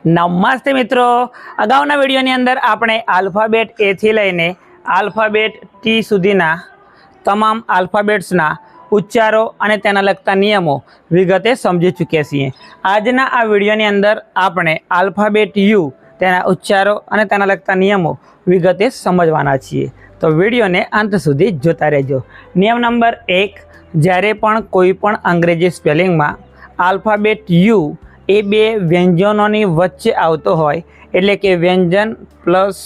નમસ્તે મિત્રો, અગાઉના વિડીયોની અંદર આપણે આલ્ફાબેટ એ થી લઈને આલ્ફાબેટ ટી સુધીના તમામ આલ્ફાબેટ્સના ઉચ્ચારો અને તેના લગતા નિયમો વિગતે સમજી ચૂક્યા છીએ। આજના આ વિડીયોની અંદર આપણે આલ્ફાબેટ યુ, તેના ઉચ્ચારો અને તેના લગતા નિયમો વિગતે સમજવાના છીએ। તો વિડીયોને અંત સુધી જોતા રહેજો। નિયમ નંબર 1, જ્યારે પણ કોઈ પણ અંગ્રેજી સ્પેલિંગમાં આલ્ફાબેટ યુ એ બે વ્યંજનોની વચ્ચે આવતો હોય, એટલે કે વ્યંજન પ્લસ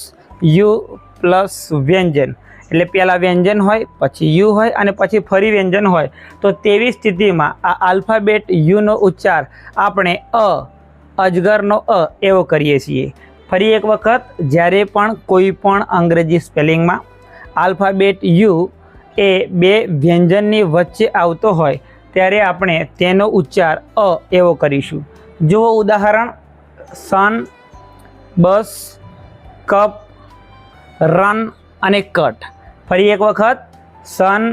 યુ પ્લસ વ્યંજન, એટલે પહેલાં વ્યંજન હોય, પછી યુ હોય અને પછી ફરી વ્યંજન હોય, તો તેવી સ્થિતિમાં આ આલ્ફાબેટ યુનો ઉચ્ચાર આપણે અજગરનો એવો કરીએ છીએ। ફરી એક વખત, જ્યારે પણ કોઈ પણ અંગ્રેજી સ્પેલિંગમાં આલ્ફાબેટ યુ એ બે વ્યંજનની વચ્ચે આવતો હોય ત્યારે આપણે તેનો ઉચ્ચાર એવો કરીશું। જુઓ ઉદાહરણ: સન, બસ, કપ, રન અને કટ। ફરી એક વખત: સન,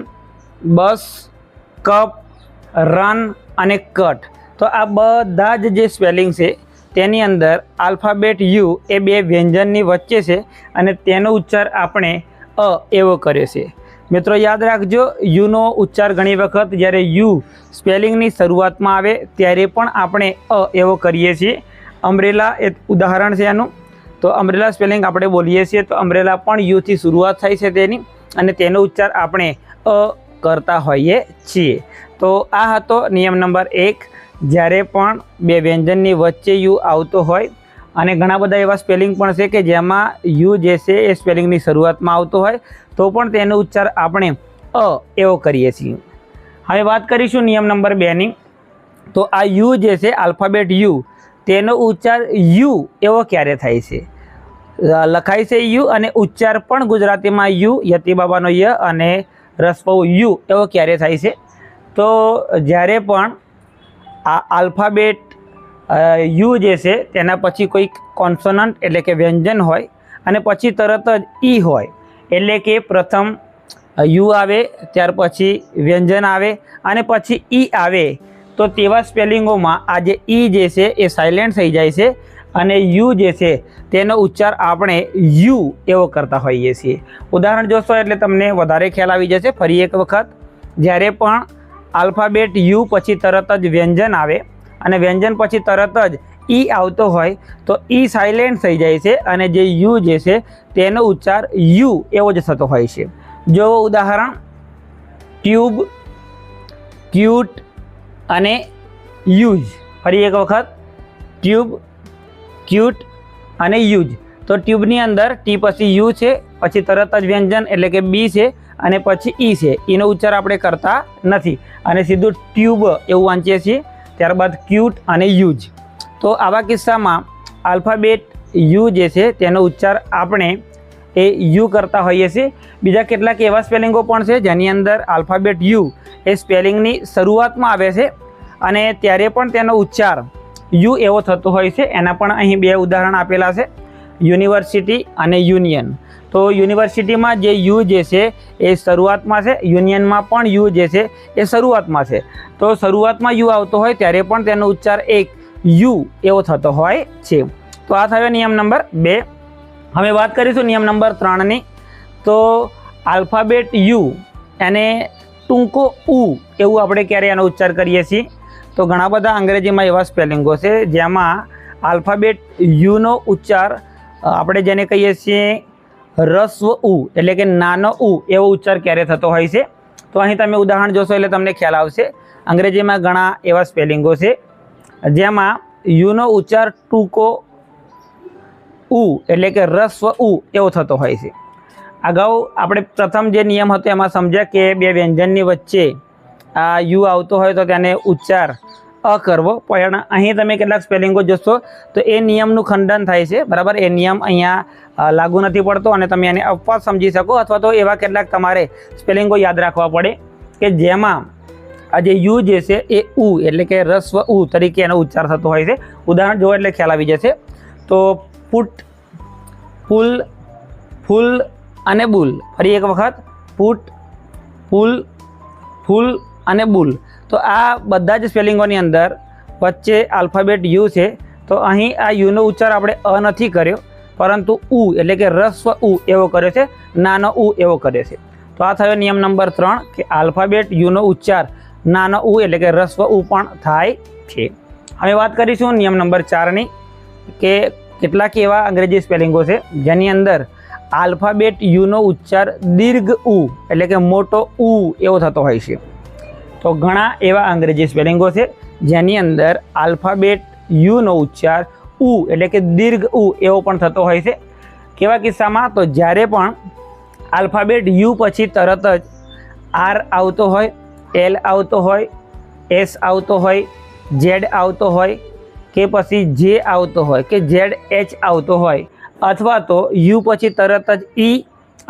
બસ, કપ, રન અને કટ। તો આ બધા જે સ્પેલિંગ છે તેની અંદર આલ્ફાબેટ યુ એ બે વ્યંજનની વચ્ચે છે અને તેનો ઉચ્ચાર આપણે એવો કર્યો છે। મિત્રો યાદ રાખજો, યુનો ઉચ્ચાર ઘણી વખત જ્યારે યુ સ્પેલિંગની શરૂઆતમાં આવે ત્યારે પણ આપણે એવો કરીએ છીએ। અમ્બ્રેલા એ ઉદાહરણ છે આનું। તો અમ્બ્રેલા સ્પેલિંગ આપણે બોલીએ છીએ તો અમ્બ્રેલા પણ યુથી શરૂઆત થાય છે તેની, અને તેનો ઉચ્ચાર આપણે કરતા હોઈએ છીએ। તો આ હતો નિયમ નંબર 1, જ્યારે પણ બે વ્યંજનની વચ્ચે યુ આવતો હોય, અને ઘણા બધા એવા સ્પેલિંગ પણ છે કે જેમાં યુ જે છે એ સ્પેલિંગની શરૂઆતમાં આવતો હોય તો પણ તેનો ઉચ્ચાર આપણે એવો કરીએ છીએ। હવે વાત કરીશું નિયમ નંબર 2ની। તો આ યુ જે છે આલ્ફાબેટ યુ, તેનો ઉચ્ચાર યુ એવો ક્યારે થાય છે? લખાય છે યુ અને ઉચ્ચાર પણ ગુજરાતીમાં યુ, યતિ બાબાનો ય અને રસ્વ યુ એવો ક્યારે થાય છે? તો જ્યારે પણ આ આલ્ફાબેટ યુ જે છે તેના પછી કોઈ કોન્સોનન્ટ એટલે કે વ્યંજન હોય અને પછી તરત જ ઈ હોય, એટલે કે પ્રથમ યુ આવે, ત્યાર પછી વ્યંજન આવે અને પછી ઈ આવે, તો તેવા સ્પેલિંગોમાં આ જે ઈ જે છે એ સાયલેન્ટ થઈ જાય છે અને યુ જે છે તેનો ઉચ્ચાર આપણે યુ એવો કરતા હોઈએ છીએ। ઉદાહરણ જોશો એટલે તમને વધારે ખ્યાલ આવી જશે। ફરી એક વખત, જ્યારે પણ આલ્ફાબેટ યુ પછી તરત જ વ્યંજન આવે અને વ્યંજન પછી તરત જ ઈ આવતો હોય તો ઈ સાયલેન્ટ થઈ જાય છે અને જે યુ જે છે તેનો ઉચ્ચાર યુ એવો જ થતો હોય છે। જો ઉદાહરણ: ટ્યુબ, ક્યુટ અને યુઝ। ફરી એક વખત: ટ્યુબ, ક્યુટ અને યુઝ। તો ટ્યુબની અંદર ટી પછી યુ છે, પછી તરત જ વ્યંજન એટલે કે બી છે અને પછી ઈ છે, એનો ઉચ્ચાર આપણે કરતા નથી અને સીધું ટ્યુબ એવું વાંચીએ છીએ। ત્યારબાદ ક્યુટ અને યુઝ। તો આવા કિસ્સામાં આલ્ફાબેટ યુ જે છે તેનો ઉચ્ચાર આપણે એ યુ કરતા હોઈએ છીએ। બીજા કેટલાક એવા સ્પેલિંગો પણ છે જેની અંદર આલ્ફાબેટ યુ એ સ્પેલિંગની શરૂઆતમાં આવે છે અને ત્યારે પણ તેનો ઉચ્ચાર યુ એવો થતો હોય છે। એના પણ અહીં બે ઉદાહરણ આપેલા છે: યુનિવર્સિટી અને યુનિયન। તો યુનિવર્સિટીમાં જે યુ જે છે એ શરૂઆતમાં છે, યુનિયનમાં પણ યુ જે છે એ શરૂઆતમાં છે। તો શરૂઆતમાં યુ આવતો હોય ત્યારે પણ તેનો ઉચ્ચાર એક યુ એવો થતો હોય છે। તો આ થયો નિયમ નંબર 2। હવે વાત કરીશું નિયમ નંબર 3ની। તો આલ્ફાબેટ યુ એને ટૂંકો ઉ એવું આપણે ક્યારે એનો ઉચ્ચાર કરીએ છીએ? તો ઘણા બધા અંગ્રેજીમાં એવા સ્પેલિંગો છે જેમાં આલ્ફાબેટ યુનો ઉચ્ચાર આપણે જેને કહીએ છીએ રસ્વ ઉ, એટલે કે નાનો ઉ એવો ઉચ્ચાર ક્યારે થતો હોય છે? તો અહીં તમે ઉદાહરણ જોશો એટલે તમને ખ્યાલ આવશે। અંગ્રેજીમાં ઘણા એવા સ્પેલિંગો છે જેમાં યુનો ઉચ્ચાર ટૂંકો ઉ એટલે કે રસ્વ ઉ એવો થતો હોય છે। અગાઉ આપણે પ્રથમ જે નિયમ હતો એમાં સમજ્યા કે બે વ્યંજનની વચ્ચે આ યુ આવતો હોય તો તેને ઉચ્ચાર કરવો, પણ અહીં તમે કેટલાક સ્પેલિંગો જોશો તો એ નિયમનું ખંડન થાય છે, બરાબર? એ નિયમ અહીંયા લાગુ નથી પડતો અને તમે એને અપવાદ સમજી શકો, અથવા તો એવા કેટલાક તમારે સ્પેલિંગો યાદ રાખવા પડે કે જેમાં આ જે યુ જે છે એ ઉ એટલે કે રસ્વ ઉ તરીકે એનો ઉચ્ચાર થતો હોય છે। ઉદાહરણ જુઓ એટલે ખ્યાલ આવી જશે। તો પુટ, પુલ, ફૂલ અને બુલ। ફરી એક વખત: પુટ, પુલ, ફૂલ અને બુલ। તો આ બધા જ સ્પેલિંગોની અંદર વચ્ચે આલ્ફાબેટ યુ છે તો અહીં આ યુનો ઉચ્ચાર આપણે અ નથી કર્યો, પરંતુ ઉ એટલે કે રસ્વ ઉ એવો કર્યો છે, નાનો ઉ એવો કર્યો છે. તો આ થયો નિયમ નંબર 3 કે આલ્ફાબેટ યુનો ઉચ્ચાર નાનો ઉ એટલે કે રસ્વ ઉ પણ થાય છે. હવે વાત કરીશું નિયમ નંબર 4ની કે કેટલાક એવા અંગ્રેજી સ્પેલિંગો છે જેની અંદર આલ્ફાબેટ યુનો ઉચ્ચાર દીર્ઘ ઉ એટલે કે મોટો ઉ એવો થતો હોય છે. તો ઘણા એવા અંગ્રેજી સ્પેલિંગો છે જેની અંદર આલ્ફાબેટ યુનો ઉચ્ચાર ઉ એટલે કે દીર્ઘ ઉ એવો પણ થતો હોય છે. કેવા કિસ્સામાં? તો જ્યારે પણ આલ્ફાબેટ યુ પછી તરત જ આર આવતો હોય, એલ આવતો હોય, એસ આવતો હોય, ઝેડ આવતો હોય કે પછી જે આવતો હોય કે ઝેડ એચ આવતો હોય, અથવા તો યુ પછી તરત જ ઈ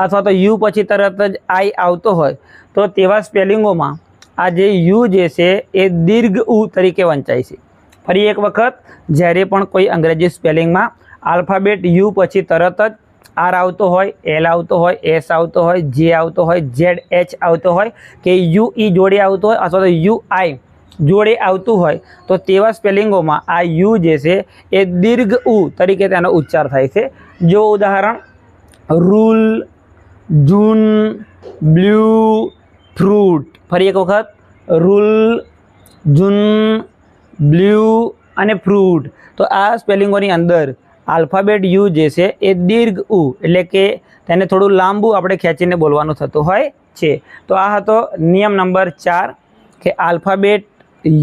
અથવા તો યુ પછી તરત જ આઈ આવતો હોય, તો તેવા સ્પેલિંગોમાં આ જે યુ જે છે એ દીર્ઘ ઉ તરીકે વંચાય છે. ફરી એક વખત, જ્યારે પણ કોઈ અંગ્રેજી સ્પેલિંગમાં આલ્ફાબેટ યુ પછી તરત જ આર આવતો હોય, એલ આવતો હોય, એસ આવતો હોય, જે આવતો હોય, ઝેડ એચ આવતો હોય કે યુ ઈ જોડે આવતો હોય અથવા તો યુ આઈ જોડે આવતું હોય, તો તેવા સ્પેલિંગોમાં આ યુ જે છે એ દીર્ઘ ઉ તરીકે તેનો ઉચ્ચાર થાય છે. જો ઉદાહરણ રૂલ, જૂન, બ્લુ, ફ્રૂટ. ફરી એક વખત રૂલ, જૂન, બ્લુ અને ફ્રૂટ. તો આ સ્પેલિંગોની અંદર આલ્ફાબેટ યુ જે છે એ દીર્ઘ ઉ એટલે કે તેને થોડું લાંબુ આપણે ખેંચીને બોલવાનું થતું હોય છે. તો આ હતો નિયમ નંબર 4 કે આલ્ફાબેટ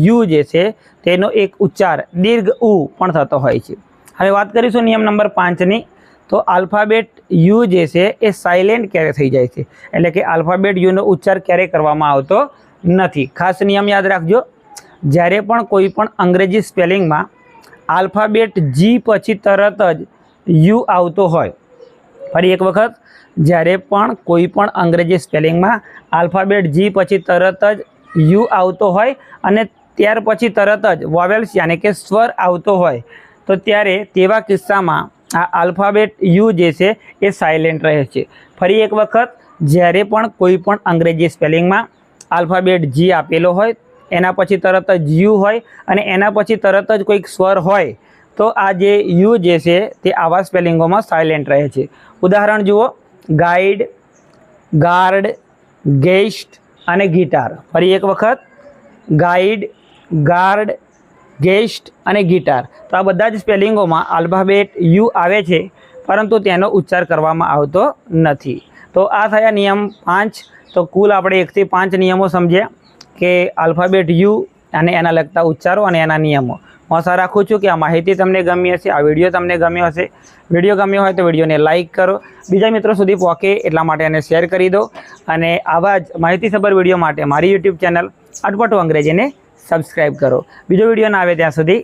યુ જે છે તેનો એક ઉચ્ચાર દીર્ઘ ઉ પણ થતો હોય છે. હવે વાત કરીશું નિયમ નંબર 5ની. તો આલ્ફાબેટ યુ જે છે એ સાયલેન્ટ ક્યારે થઈ જાય છે, એટલે કે આલ્ફાબેટ યુનો ઉચ્ચાર ક્યારે કરવામાં આવતો નથી. ખાસ નિયમ યાદ રાખજો, જ્યારે પણ કોઈ પણ અંગ્રેજી સ્પેલિંગમાં આલ્ફાબેટ જી પછી તરત જ યુ આવતો હોય, ફરી એક વખત, જ્યારે પણ કોઈ પણ અંગ્રેજી સ્પેલિંગમાં આલ્ફાબેટ જી પછી તરત જ યુ આવતો હોય અને ત્યાર પછી તરત જ વોવેલ્સ યાની કે સ્વર આવતો હોય, તો ત્યારે તેવા કિસ્સામાં આ આલ્ફાબેટ યુ જે છે એ સાયલેન્ટ રહે છે. ફરી એક વખત, જ્યારે પણ કોઈ પણ અંગ્રેજી સ્પેલિંગમાં આલ્ફાબેટ જી આપેલો હોય, એના પછી તરત જ યુ હોય અને એના પછી તરત જ કોઈક સ્વર હોય, તો આ જે યુ જે છે તે આવા સ્પેલિંગોમાં સાયલેન્ટ રહે છે. ઉદાહરણ જુઓ, ગાઈડ, ગાર્ડ, ગેસ્ટ અને ગિટાર. ફરી એક વખત, ગાઈડ, ગાર્ડ, ગેસ્ટ અને ગિટાર. તો આ બધા જ સ્પેલિંગોમાં આલ્ફાબેટ યુ આવે છે, પરંતુ તેનો ઉચ્ચાર કરવામાં આવતો નથી. તો આ થયા નિયમ 5. તો કુલ આપણે 1 થી 5 નિયમો સમજ્યા કે આલ્ફાબેટ યુ અને એના લગતા ઉચ્ચારો અને એના નિયમો. હું આશા રાખું છું કે આ માહિતી તમને ગમી હશે, આ વિડીયો તમને ગમ્યો હશે. વિડીયો ગમ્યો હોય તો વિડીયોને લાઇક કરો, બીજા મિત્રો સુધી પહોંચે એટલા માટે એને શેર કરી દો, અને આવા જ માહિતીસભર વિડીયો માટે મારી યુટ્યુબ ચેનલ અટપટો અંગ્રેજીને સબસ્ક્રાઈબ કરો. બીજો વિડીયો ના આવે ત્યાં સુધી